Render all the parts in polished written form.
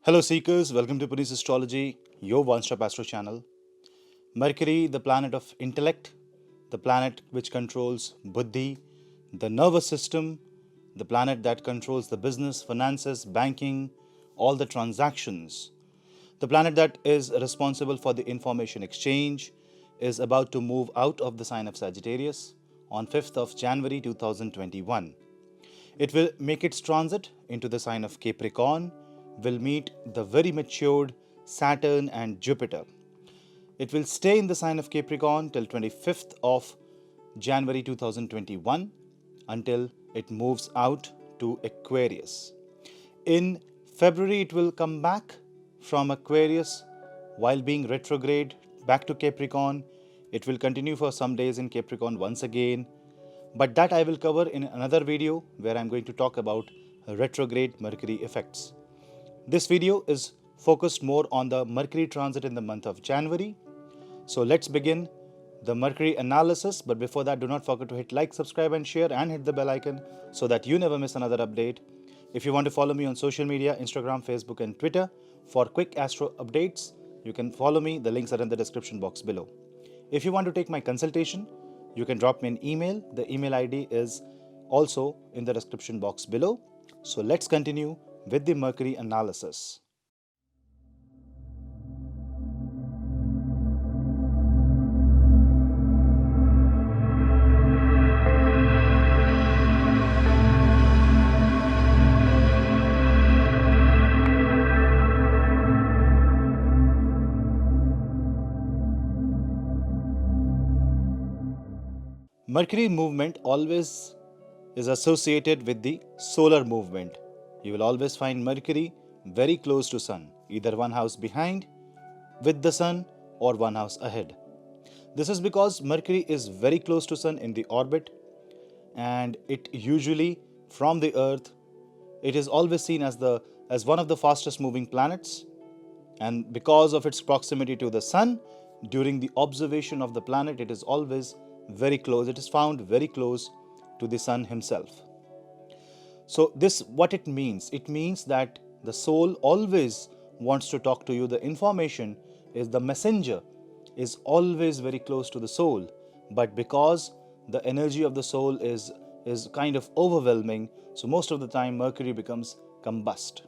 Hello, seekers. Welcome to Punneit's Astrology, your one-stop astro channel. Mercury, the planet of intellect, the planet which controls buddhi, the nervous system, the planet that controls the business, finances, banking, all the transactions, the planet that is responsible for the information exchange, is about to move out of the sign of Sagittarius on 5th of January 2021. It will make its transit into the sign of Capricorn, will meet the very matured Saturn and Jupiter. It will stay in the sign of Capricorn till 25th of January 2021 until it moves out to Aquarius. In February, it will come back from Aquarius while being retrograde back to Capricorn. It will continue for some days in Capricorn once again, but that I will cover in another video where I'm going to talk about retrograde Mercury effects. This video is focused more on the Mercury transit in the month of January. So let's begin the Mercury analysis. But before that, do not forget to hit like, subscribe and share and hit the bell icon so that you never miss another update. If you want to follow me on social media, Instagram, Facebook and Twitter for quick astro updates, you can follow me. The links are in the description box below. If you want to take my consultation, you can drop me an email. The email ID is also in the description box below. So let's continue with the Mercury analysis. Mercury movement always is associated with the solar movement. You will always find Mercury very close to Sun, either one house behind with the Sun or one house ahead. This is because Mercury is very close to Sun in the orbit, and it usually from the Earth, it is always seen as one of the fastest moving planets, and because of its proximity to the Sun, during the observation of the planet, it is always very close. It is found very close to the Sun himself. So this, what it means? It means that the soul always wants to talk to you. The information is, the messenger is always very close to the soul. But because the energy of the soul is kind of overwhelming, so most of the time Mercury becomes combust.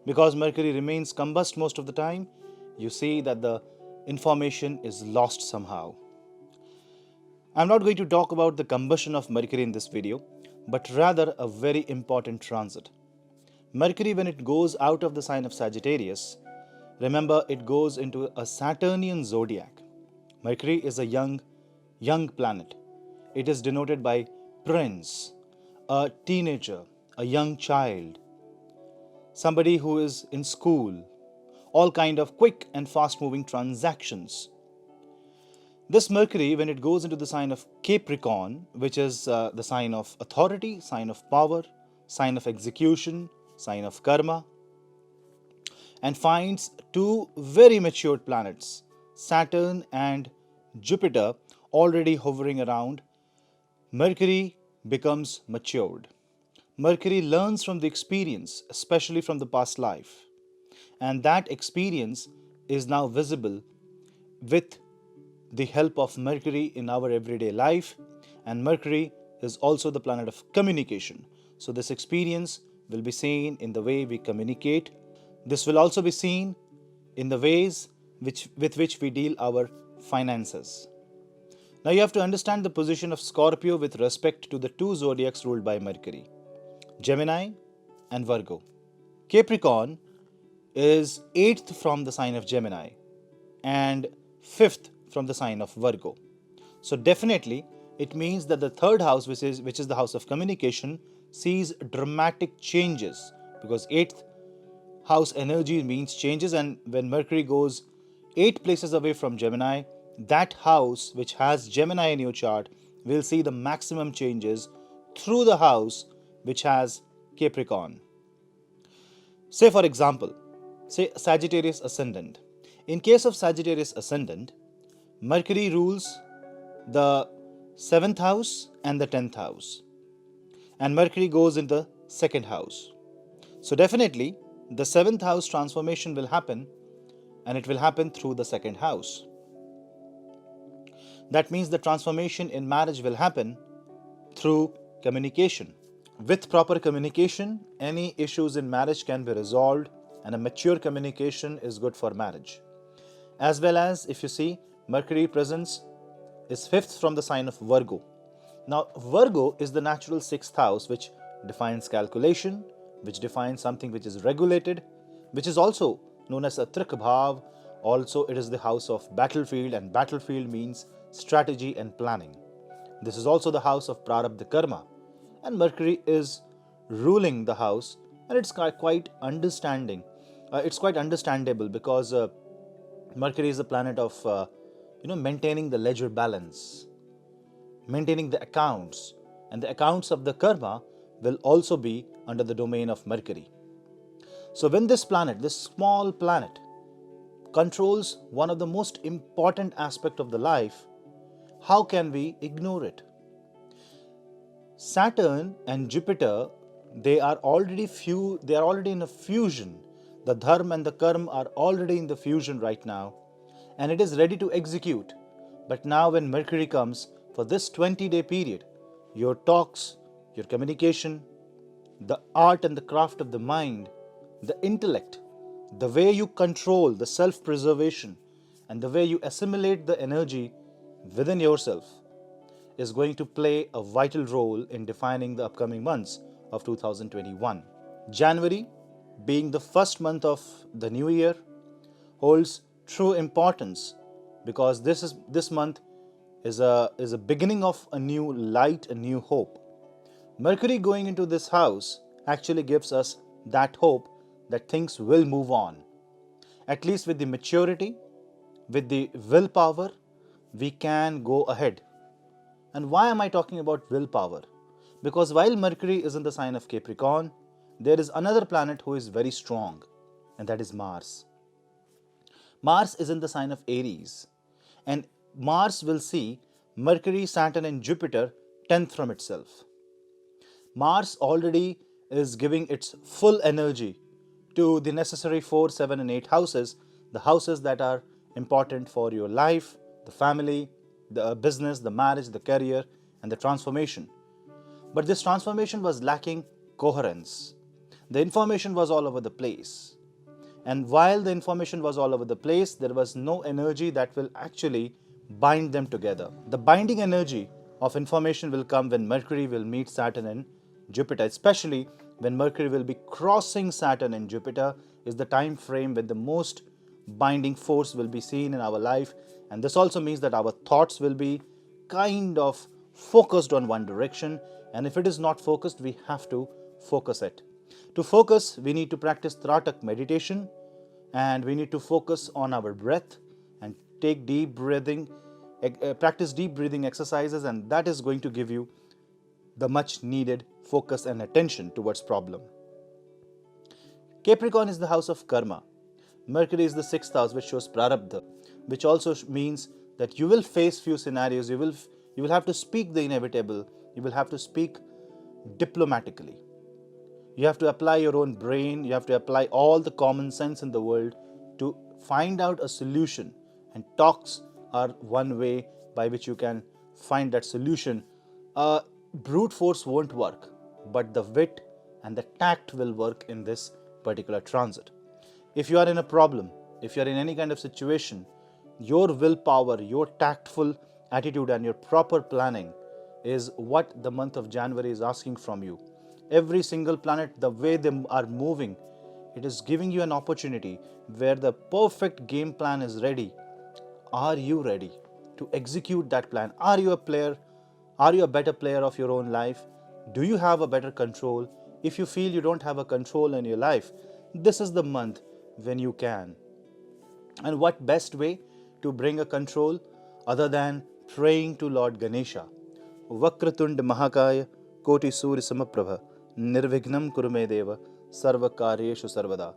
Because Mercury remains combust most of the time, you see that the information is lost somehow. I'm not going to talk about the combustion of Mercury in this video, but rather a very important transit. Mercury, when it goes out of the sign of Sagittarius, remember it goes into a Saturnian zodiac. Mercury is a young planet. It is denoted by prince, a teenager, a young child, somebody who is in school, all kind of quick and fast moving transactions. This Mercury, when it goes into the sign of Capricorn, which is the sign of authority, sign of power, sign of execution, sign of karma, and finds two very matured planets, Saturn and Jupiter, already hovering around, Mercury becomes matured. Mercury learns from the experience, especially from the past life, and that experience is now visible with the help of Mercury in our everyday life. And Mercury is also the planet of communication. So this experience will be seen in the way we communicate. This will also be seen in the ways with which we deal our finances. Now you have to understand the position of Scorpio with respect to the two zodiacs ruled by Mercury, Gemini and Virgo. Capricorn is 8th from the sign of Gemini and 5th from the sign of Virgo. So definitely it means that the third house, which is the house of communication, sees dramatic changes, because 8th house energy means changes, and when Mercury goes 8 places away from Gemini, that house which has Gemini in your chart will see the maximum changes through the house which has Capricorn. Say for example, say Sagittarius ascendant. In case of Sagittarius ascendant, Mercury rules the 7th house and the 10th house, and Mercury goes in the 2nd house. So definitely the 7th house transformation will happen, and it will happen through the 2nd house. That means the transformation in marriage will happen through communication. With proper communication, any issues in marriage can be resolved, and a mature communication is good for marriage. As well as, if you see, Mercury presence is 5th from the sign of Virgo. Now, Virgo is the natural 6th house, which defines calculation, which defines something which is regulated, which is also known as a Trikbhav. Also, it is the house of battlefield, and battlefield means strategy and planning. This is also the house of Prarabdha Karma, and Mercury is ruling the house, and it's quite understanding. It's quite understandable because Mercury is the planet of maintaining the ledger balance, maintaining the accounts, and the accounts of the karma will also be under the domain of Mercury. So when this planet, this small planet, controls one of the most important aspects of the life, how can we ignore it? Saturn and Jupiter, they are already in a fusion. The dharma and the karma are already in the fusion right now, and it is ready to execute. But now when Mercury comes for this 20-day period, your talks, your communication, the art and the craft of the mind, the intellect, the way you control the self-preservation, and the way you assimilate the energy within yourself is going to play a vital role in defining the upcoming months of 2021. January, being the first month of the new year, holds true importance because this month is a beginning of a new light, a new hope. Mercury going into this house actually gives us that hope that things will move on. At least with the maturity, with the willpower, we can go ahead. And why am I talking about willpower? Because while Mercury is in the sign of Capricorn, there is another planet who is very strong, and that is Mars. Mars is in the sign of Aries, and Mars will see Mercury, Saturn, and Jupiter 10th from itself. Mars already is giving its full energy to the necessary 4, 7, and 8 houses, the houses that are important for your life, the family, the business, the marriage, the career, and the transformation. But this transformation was lacking coherence. The information was all over the place. And while the information was all over the place, there was no energy that will actually bind them together. The binding energy of information will come when Mercury will meet Saturn and Jupiter, especially when Mercury will be crossing Saturn and Jupiter is the time frame when the most binding force will be seen in our life. And this also means that our thoughts will be kind of focused on one direction. And if it is not focused, we have to focus it. To focus, we need to practice Tratak meditation, and we need to focus on our breath and take deep breathing, practice deep breathing exercises, and that is going to give you the much needed focus and attention towards problem. Capricorn is the house of karma. Mercury is the 6th house, which shows prarabdha, which also means that you will face few scenarios. You will have to speak the inevitable. You will have to speak diplomatically. You have to apply your own brain. You have to apply all the common sense in the world to find out a solution. And talks are one way by which you can find that solution. Brute force won't work, but the wit and the tact will work in this particular transit. If you are in a problem, if you are in any kind of situation, your willpower, your tactful attitude, and your proper planning is what the month of January is asking from you. Every single planet, the way they are moving, it is giving you an opportunity where the perfect game plan is ready. Are you ready to execute that plan? Are you a player? Are you a better player of your own life? Do you have a better control? If you feel you don't have a control in your life, this is the month when you can. And what best way to bring a control other than praying to Lord Ganesha? Vakratund Mahakaya Koti Surya Samaprabha Nirvignam Kurume Deva Sarva Karyeshu Sarvada.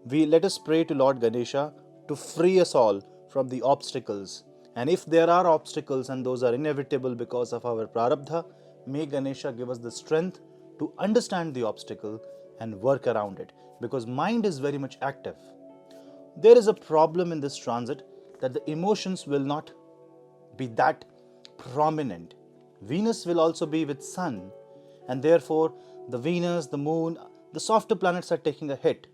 Let us pray to Lord Ganesha to free us all from the obstacles. And if there are obstacles and those are inevitable because of our prarabdha, may Ganesha give us the strength to understand the obstacle and work around it, because mind is very much active. There is a problem in this transit that the emotions will not be that prominent. Venus will also be with Sun, and therefore the Venus, the Moon, the softer planets are taking a hit.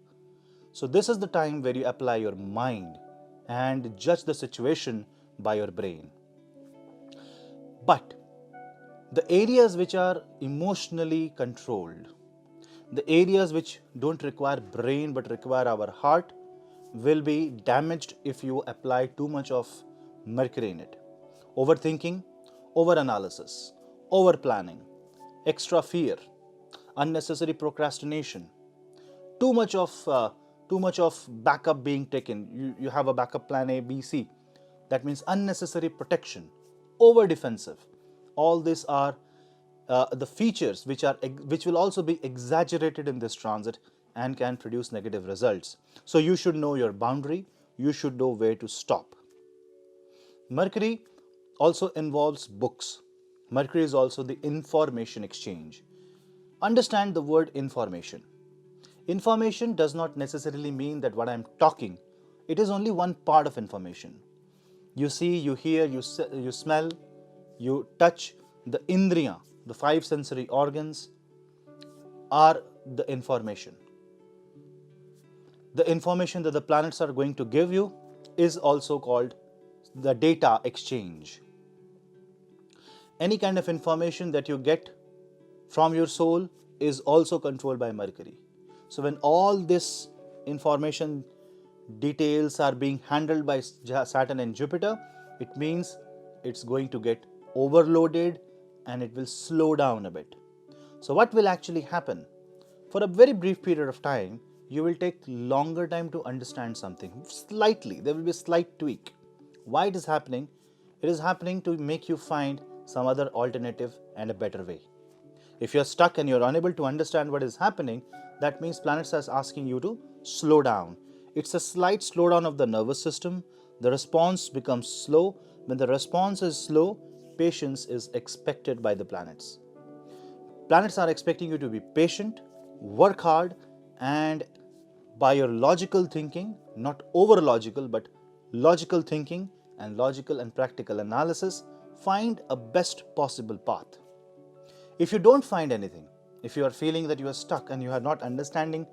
So this is the time where you apply your mind and judge the situation by your brain. But the areas which are emotionally controlled, the areas which don't require brain but require our heart, will be damaged if you apply too much of Mercury in it. Overthinking, overanalysis, overplanning, extra fear, unnecessary procrastination, too much of backup being taken. You have a backup plan A, B, C. That means unnecessary protection, over defensive. All these are the features which will also be exaggerated in this transit and can produce negative results. So you should know your boundary. You should know where to stop. Mercury also involves books. Mercury is also the information exchange. Understand the word information. Information does not necessarily mean that what I am talking, it is only one part of information. You see, you hear, you smell, you touch. The indriya, the five sensory organs, are the information. The information that the planets are going to give you is also called the data exchange. Any kind of information that you get from your soul is also controlled by Mercury. So when all this information details are being handled by Saturn and Jupiter, it means it's going to get overloaded and it will slow down a bit. So what will actually happen? For a very brief period of time, you will take longer time to understand something. Slightly, there will be a slight tweak. Why it is happening? It is happening to make you find some other alternative and a better way. If you're stuck and you're unable to understand what is happening, that means planets are asking you to slow down. It's a slight slowdown of the nervous system. The response becomes slow. When the response is slow, patience is expected by the planets. Planets are expecting you to be patient, work hard, and by your logical thinking, not over logical, but logical thinking and logical and practical analysis, find a best possible path. If you don't find anything, if you are feeling that you are stuck and you are not understanding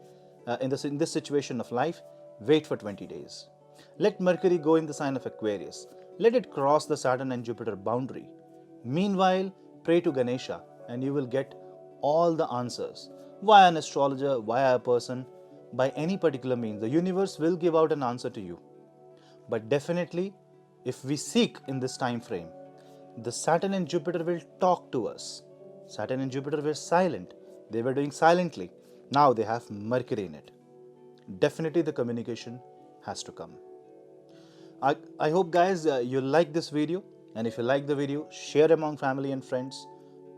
in this situation of life, wait for 20 days. Let Mercury go in the sign of Aquarius. Let it cross the Saturn and Jupiter boundary. Meanwhile, pray to Ganesha and you will get all the answers. Via an astrologer, via a person, by any particular means, the universe will give out an answer to you. But definitely, if we seek in this time frame, the Saturn and Jupiter will talk to us. Saturn and Jupiter were silent. They were doing silently. Now they have Mercury in it. Definitely the communication has to come. I hope guys you like this video, and if you like the video, share among family and friends.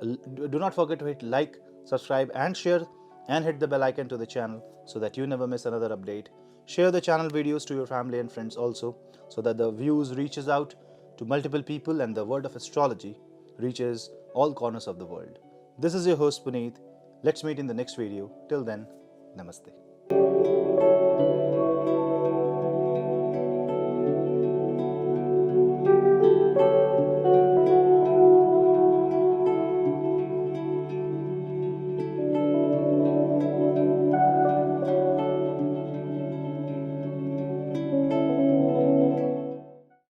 Do not forget to hit like, subscribe and share, and hit the bell icon to the channel so that you never miss another update. Share the channel videos to your family and friends also, so that the views reaches out to multiple people and the word of astrology reaches all corners of the world. This is your host Punneit. Let's meet in the next video. Till then, namaste.